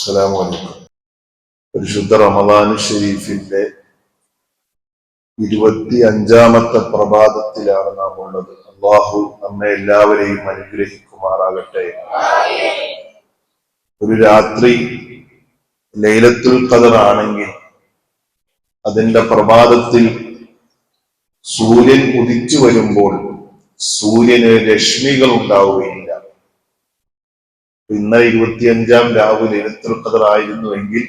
അസ്സലാമു അലൈക്കും. പരിശുദ്ധ റമദാൻ ഷരീഫിന്റെ 25ാമത്തെ പ്രഭാതത്തിലാണ് നാം ഉള്ളത്. അള്ളാഹു നമ്മെ എല്ലാവരെയും അനുഗ്രഹിക്കുമാറാകട്ടെ. ഒരു രാത്രി ലൈലത്തുൽ ഖദർ ആണെങ്കിൽ അതിന്റെ പ്രഭാതത്തിൽ സൂര്യൻ ഉദിച്ചു വരുമ്പോൾ സൂര്യന് രശ്മികൾ ഉണ്ടാവുകയില്ല. ഇന്നലെ 25ാം രാവ് ലൈലത്തുൽ ഖദർ ആയിരുന്നുവെങ്കിൽ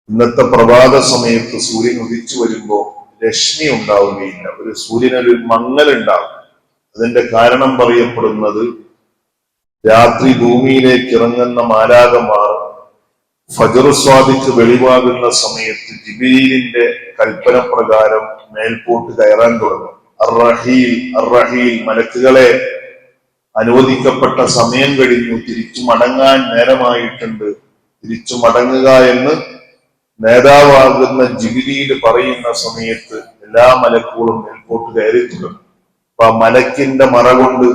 ഇന്നത്തെ പ്രഭാത സമയത്ത് സൂര്യൻ ഉദിച്ചു വരുമ്പോൾ രശ്മി ഉണ്ടാവുകയില്ല. ഒരു സൂര്യനൊരു മങ്ങലുണ്ടാവും. അതിന്റെ കാരണം പറയപ്പെടുന്നത് രാത്രി ഭൂമിയിലേക്ക് ഇറങ്ങുന്ന മാലാകമാർ ഫജ്ർ സ്വാദിക്ക് വെളിവാകുന്ന സമയത്ത് ജിബ്രീലിന്റെ കൽപ്പന പ്രകാരം മേൽപോട്ട് കയറാൻ തുടങ്ങും. അർ-റഹീൽ മലക്കുകളെ അനുവദിക്കപ്പെട്ട സമയം കഴിഞ്ഞു, തിരിച്ചു മടങ്ങാൻ നേരമായിട്ടുണ്ട്, തിരിച്ചു മടങ്ങുക എന്ന് നേതാവാകുന്ന ജിബ്രീൽ പറയുന്ന സമയത്ത് എല്ലാ മലക്കുകളും മേൽപോട്ട് കയറി തുടങ്ങും. അപ്പൊ ആ മലക്കിന്റെ മറ കൊണ്ട്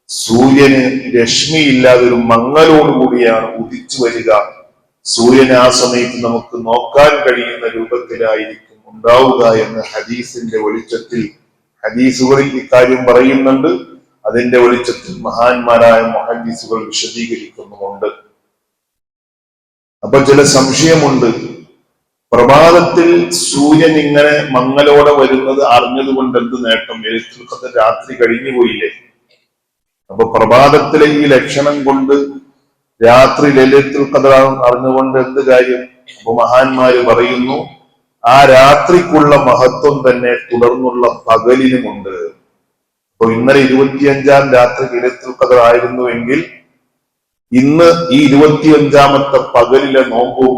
സൂര്യന് രശ്മിയില്ലാതെ ഒരു മങ്ങലോടുകൂടിയാണ് ഉദിച്ചു വരിക. സൂര്യന് ആ സമയത്ത് നമുക്ക് നോക്കാൻ കഴിയുന്ന രൂപത്തിലായിരിക്കും ഉണ്ടാവുക എന്ന് ഹദീസിന്റെ വെളിച്ചത്തിൽ ഹദീസുകളിൽ ഇക്കാര്യം പറയുന്നുണ്ട്. അതിന്റെ വെളിച്ചത്തിൽ മഹാന്മാരായ മുഹദ്ദിസുകൾ വിശദീകരിക്കുന്നുമുണ്ട്. അപ്പൊ ചില സംശയമുണ്ട്. പ്രഭാതത്തിൽ സൂര്യൻ ഇങ്ങനെ മങ്ങലോടെ വരുന്നത് അറിഞ്ഞതുകൊണ്ട് എന്ത് നേട്ടം? ലൈലത്തുൽ ഖദർ രാത്രി കഴിഞ്ഞു പോയില്ലേ? അപ്പൊ പ്രഭാതത്തിലെ ഈ ലക്ഷണം കൊണ്ട് രാത്രി ലൈലത്തുൽ ഖദർ അറിഞ്ഞുകൊണ്ട് എന്ത് കാര്യം? അപ്പൊ മഹാന്മാര് പറയുന്നു, ആ രാത്രിക്കുള്ള മഹത്വം തന്നെ തുടർന്നുള്ള പകലിനുമുണ്ട്. അപ്പൊ ഇന്നലെ 25ാം രാത്രി ലൈലത്തുൽ ഖദർ ആയിരുന്നുവെങ്കിൽ ഇന്ന് ഈ 25ാമത്തെ പകലിലെ നോമ്പും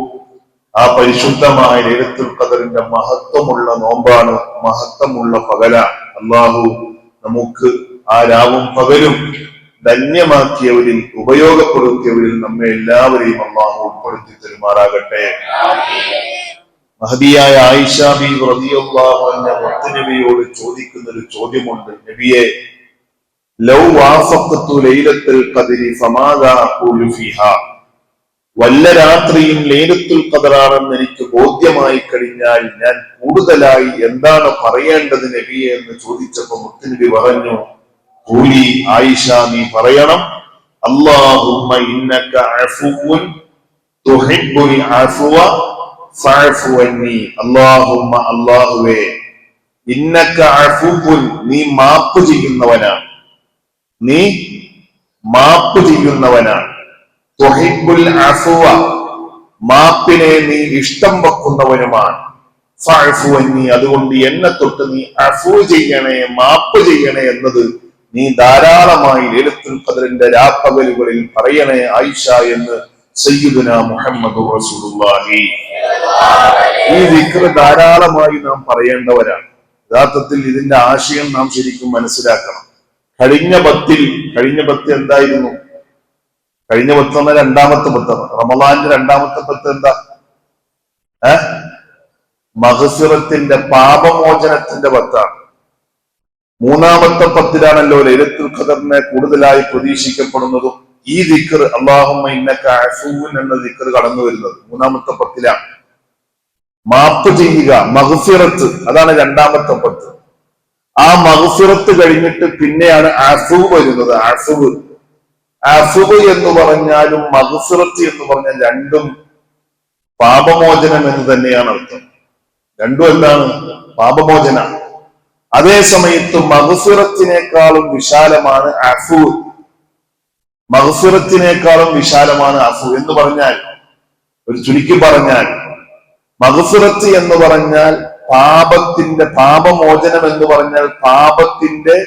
ആ പരിശുദ്ധമായ ലൈലത്തുൽ ഖദറിന്റെ മഹത്വമുള്ള നോമ്പാണ്, മഹത്വമുള്ള പകലാണ്. അള്ളാഹു നമുക്ക് ആ രാവും പകലും ധന്യമാക്കിയവരിൽ, ഉപയോഗപ്പെടുത്തിയവരിൽ നമ്മെ എല്ലാവരെയും അള്ളാഹു ഉൾപ്പെടുത്തി തരുമാറാകട്ടെ. മഹദിയായ ആയിഷ ബീവി റളിയല്ലാഹു അൻഹ മുത്തുനബിയോട് ചോദിക്കുന്ന ഒരു ചോദ്യമുണ്ട്. നബിയെ, ലൗ വാഫഖ്തു ലൈലത്തുൽ ഖദ്രി ഫമാദാ അഖൂലു ഫീഹാ, വല്ല രാത്രിയും ലൈലത്തുൽ ഖദറാണെന്ന് എനിക്ക് ബോധ്യമായി കഴിഞ്ഞാൽ ഞാൻ കൂടുതലായി എന്താണ് പറയേണ്ടത് നബിയെ എന്ന് ചോദിച്ചപ്പോൾ മുത്തുനബി പറഞ്ഞു, ഖൂലി ആയിഷ, നീ പറയണം, അല്ലാഹുമ്മ ഇന്നക അഫുവ്വുൻ തുഹിബ്ബുൽ അഫ്വ ഫഅഫു അന്നി. അല്ലാഹുമ്മ, അല്ലാഹുവേ, ഇന്നക അഫുവ്വുൻ, നീ മാപ്പ് ചെയ്യുന്നവനാണ്, നീ മാപ്പ് ചെയ്യുന്നവനാണ്. തുഹിബ്ബുൽ അഫ്വ, മാപ്പിനെ നീ ഇഷ്ടം വെക്കുന്നവനുമാണ്. ഫഅഫു അന്നി, അതുകൊണ്ട് എന്നെ തൊട്ട് നീ അഫു ചെയ്യണേ, മാപ്പ് ചെയ്യണേ എന്നത് നീ ധാരാളമായി ലൈലത്തുൽ ഖദറിന്റെ രാപ്പകലുകളിൽ പറയണേ ആയിഷ എന്ന് സയ്യിദുനാ മുഹമ്മദ് റസൂലുള്ളാഹി. ഈ ദിക്ർ ധാരാളമായി നാം പറയേണ്ടവരാണ്. യഥാർത്ഥത്തിൽ ഇതിന്റെ ആശയം നാം ശരിക്കും മനസ്സിലാക്കണം. കഴിഞ്ഞ പത്ത് എന്തായിരുന്നു? കഴിഞ്ഞ പത്ത് രണ്ടാമത്തെ പത്താണ്, റമളാന്റെ രണ്ടാമത്തെ പത്ത് എന്താ? മഗ്ഫിറത്തിന്റെ, പാപമോചനത്തിന്റെ പത്താണ്. മൂന്നാമത്തെ പത്തിലാണല്ലോ ലൈലത്തുൽ ഖദറിനെ കൂടുതലായി പ്രതീക്ഷിക്കപ്പെടുന്നതും ഈ ദിക്ർ അല്ലാഹുമ്മ ഇന്നക അഫുവ്വുൻ എന്ന ദിക്ർ കടന്നു വരുന്നത് മൂന്നാമത്തെ പത്തിലാണ്. മാപ്പ് ചെയ്യുക, മഗ്ഫിറത്ത്, അതാണ് രണ്ടാമത്തെ പത്ത്. ആ മഗ്ഫിറത്ത് കഴിഞ്ഞിട്ട് പിന്നെയാണ് അഫ്വ് വരുന്നത്. അഫ്വ് എന്ന് പറഞ്ഞാലും മഗ്ഫിറത്ത് എന്ന് പറഞ്ഞാൽ രണ്ടും പാപമോചനം എന്ന് തന്നെയാണ് അർത്ഥം. രണ്ടും എന്താണ്? പാപമോചന. അതേ സമയത്ത് മഗ്ഫിറത്തിനേക്കാളും വിശാലമാണ് അഫ്വ്. മഗ്ഫിറത്തിനേക്കാളും വിശാലമാണ് അഫ്വ് എന്ന് പറഞ്ഞാൽ, ഒരു ചുരുക്കി പറഞ്ഞാൽ, മഗ്ഫിറത്ത് എന്ന് പറഞ്ഞാൽ പാപത്തിന്റെ, പാപമോചനം എന്ന് പറഞ്ഞാൽ പാപത്തിന്റെ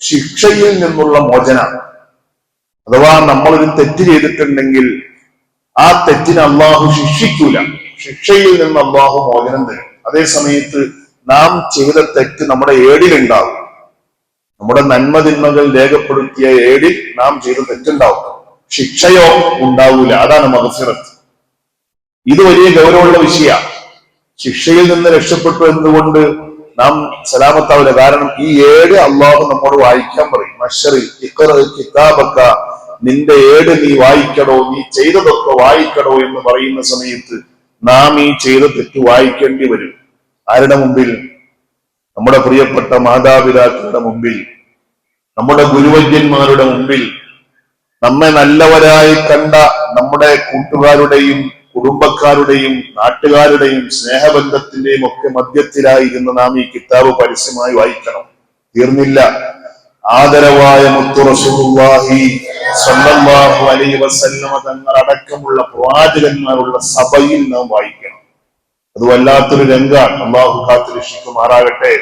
ശിക്ഷയിൽ നിന്നുള്ള മോചനം. അഥവാ നമ്മളൊരു തെറ്റ് ചെയ്തിട്ടുണ്ടെങ്കിൽ ആ തെറ്റിന് അള്ളാഹു ശിക്ഷിക്കൂല, ശിക്ഷയിൽ നിന്ന് അള്ളാഹു മോചനം തരും. അതേ സമയത്ത് നാം ചെയ്ത തെറ്റ് നമ്മുടെ ഏടിലുണ്ടാവും, നമ്മുടെ നന്മതിന്മകൾ രേഖപ്പെടുത്തിയ ഏടിൽ നാം ചെയ്ത തെറ്റുണ്ടാവും, ശിക്ഷയോ ഉണ്ടാവൂല. അതാണ് മഗ്ഫിറത്ത്. ഇത് വലിയ ഗൗരവമുള്ള വിഷയമാണ്. ശിക്ഷയിൽ നിന്ന് രക്ഷപ്പെട്ടു എന്നുകൊണ്ട് നാം സലാമത്താവില്ല. കാരണം ഈ ഏട് അള്ളാഹു നമ്മോട് വായിക്കാൻ പറയും. മഹ്ശറിൽ ഇഖ്റ കിതാബക നിന്റെ ഏട് നീ വായിക്കടോ, നീ ചെയ്തതൊക്കെ വായിക്കടോ എന്ന് പറയുന്ന സമയത്ത് നാം ഈ ചെയ്ത തെറ്റ് വായിക്കേണ്ടി വരും. ആരുടെ മുമ്പിൽ? നമ്മുടെ പ്രിയപ്പെട്ട മാതാപിതാക്കളുടെ മുമ്പിൽ, നമ്മുടെ ഗുരുവര്യന്മാരുടെ മുമ്പിൽ, നമ്മെ നല്ലവരായി കണ്ട നമ്മുടെ കൂട്ടുകാരുടെയും കുടുംബക്കാരുടെയും നാട്ടുകാരുടെയും സ്നേഹബന്ധത്തിന്റെയും ഒക്കെ മധ്യത്തിലായിരുന്ന നാം ഈ കിതാബ് പരസ്യമായി വായിക്കണം. തീർന്നില്ല, ആദരവായ മുത്തു റസൂലുള്ളാഹി സ്വല്ലല്ലാഹു അലൈഹി വസല്ലമ തങ്ങൾ അടക്കമുള്ള പ്രവാചകന്മാരുള്ള സഭയിൽ നാം വായിക്കണം. അത് വല്ലാത്തൊരു രംഗാണ്. അള്ളാഹു കാത്ത് രക്ഷിക്കുമാറാകട്ടെ.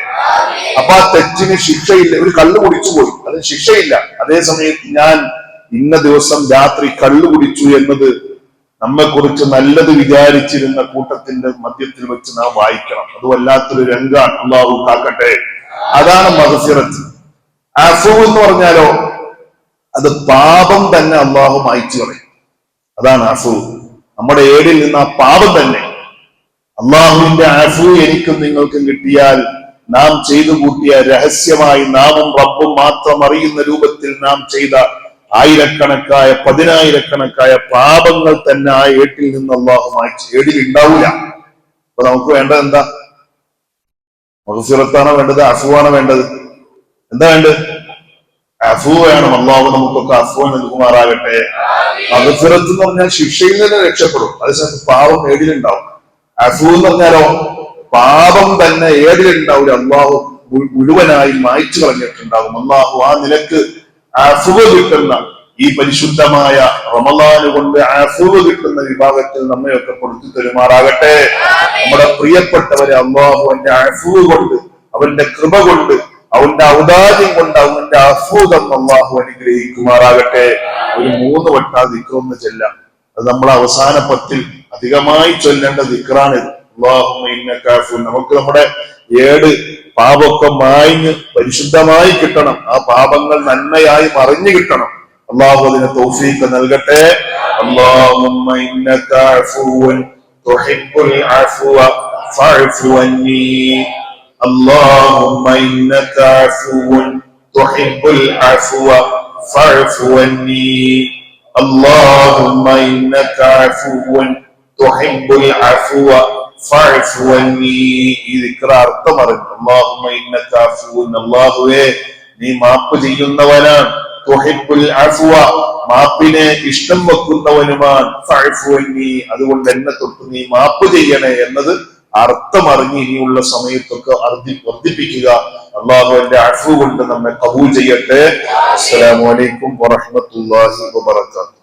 അപ്പൊ ആ തെറ്റിന് ശിക്ഷയില്ല. ഒരു കള്ളു കുടിച്ചുപോയി, അതിന് ശിക്ഷയില്ല. അതേ സമയത്ത് ഞാൻ ഇന്ന ദിവസം രാത്രി കള്ളു കുടിച്ചു എന്നത് നമ്മെ കുറിച്ച് നല്ലത് വിചാരിച്ചിരുന്ന കൂട്ടത്തിന്റെ മധ്യത്തിൽ വെച്ച് നാം വായിക്കണം. അത് വല്ലാത്തൊരു രംഗാണ്. അള്ളാഹു കാക്കട്ടെ. അതാണ് മഗ്ഫിറത്ത്. അഫു എന്ന് പറഞ്ഞാലോ അത് പാപം തന്നെ അള്ളാഹു മായ്ച്ചു കളയും. അതാണ് അഫു. നമ്മുടെ ഏടിൽ നിന്ന് ആ പാപം തന്നെ അള്ളാഹുവിന്റെ അഫു എനിക്കും നിങ്ങൾക്കും കിട്ടിയാൽ നാം ചെയ്തു കൂട്ടിയ രഹസ്യമായി നാമും റബ്ബും മാത്രം അറിയുന്ന രൂപത്തിൽ നാം ചെയ്ത ആയിരക്കണക്കായ പതിനായിരക്കണക്കായ പാപങ്ങൾ തന്നെ ആ ഏട്ടിൽ നിന്ന് അള്ളാഹു മായ്ച്ചു. ഏടിൽ ഉണ്ടാവില്ല. അപ്പൊ നമുക്ക് വേണ്ടത് എന്താ? മഗ്ഫിറത്താണോ വേണ്ടത്? അഫുവാണോ വേണ്ടത്? എന്താ വേണ്ടത്? അഫു വേണം. അള്ളാഹു നമുക്കൊക്കെ അഫു നൽകുമാറാകട്ടെ. മഗ്ഫിറത്ത് എന്ന് പറഞ്ഞാൽ ശിക്ഷയിൽ നിന്ന് രക്ഷപ്പെടും, അതേസമയത്ത് പാപം ഏടിലുണ്ടാവും. അഫു എന്ന് പറഞ്ഞാലോ പാപം തന്നെ ഏടിലുണ്ടാവില്ല, അള്ളാഹു മുഴുവനായി മായ്ച്ചു കളഞ്ഞിട്ടുണ്ടാകും. അള്ളാഹു ആ നിലക്ക് അഫുവ് കിട്ടുന്ന ഈ പരിശുദ്ധമായ റമളാൻ കൊണ്ട് അഫുവ് കിട്ടുന്ന വിഭാഗത്തിൽ നമ്മയൊക്കെ കൊടുത്തു തരുമാറാകട്ടെ. നമ്മുടെ പ്രിയപ്പെട്ടവരെ അള്ളാഹു അവന്റെ അഫുവ് കൊണ്ട്, അവന്റെ കൃപ കൊണ്ട്, അവന്റെ ഔദാര്യം കൊണ്ട്, അവന്റെ അഫൂദം അള്ളാഹു അനുഗ്രഹിക്കുമാറാകട്ടെ. ഒരു 3 വട്ടം ദിക്റൊന്ന് ചെല്ലാം. അത് നമ്മൾ അവസാന 10 അധികമായി ചൊല്ലേണ്ട ദിക്റാണിത്. അല്ലാഹുമ്മ ഇന്നക അഫൂ. നമുക്ക് നമ്മുടെ ഏട് പാപമൊക്കെ മായ്ഞ്ഞ് പരിശുദ്ധമായി കിട്ടണം. ആ പാപങ്ങൾ നന്മയായി മറിഞ്ഞു കിട്ടണം. അള്ളാഹു അതിന് തൗഫീഖ് നൽകട്ടെ. അല്ലാഹുമ്മ ഇന്നക അഫൂൻ തുഹിബ്ബുൽ അഫ്വ ഫഅഫു അന്നി. اللهم إنك عفو تحب العفو فاعف عني. اللهم إنك عفو تحب العفو فاعف عني. ഈ ദിക്ർ അർത്ഥം അറിഞ്ഞു. اللهم إنك عفو, അല്ലാഹുവേ നീ മാപ്പ് ചെയ്യുന്നവനാണ്. തുഹിബ്ബുൽ അഫ്വ, മാപ്പിനെ ഇഷ്ടം വെക്കുന്നവനുമാണ്. ഫഅഫു അന്നി, അതുകൊണ്ട് എന്നെ തൊട്ട് നീ മാപ്പ് ചെയ്യണേ എന്നത് അർത്ഥം അറിഞ്ഞ് ഇനിയുള്ള സമയത്തൊക്കെ വർദ്ധിപ്പിക്കുക. അള്ളാഹു എന്റെ അഫ്വ കൊണ്ട് നമ്മെ ഖബൂൽ ചെയ്യട്ടെ. അസ്സലാമു അലൈക്കും വറഹ്മത്തുള്ളാഹി വബറകാതുഹു.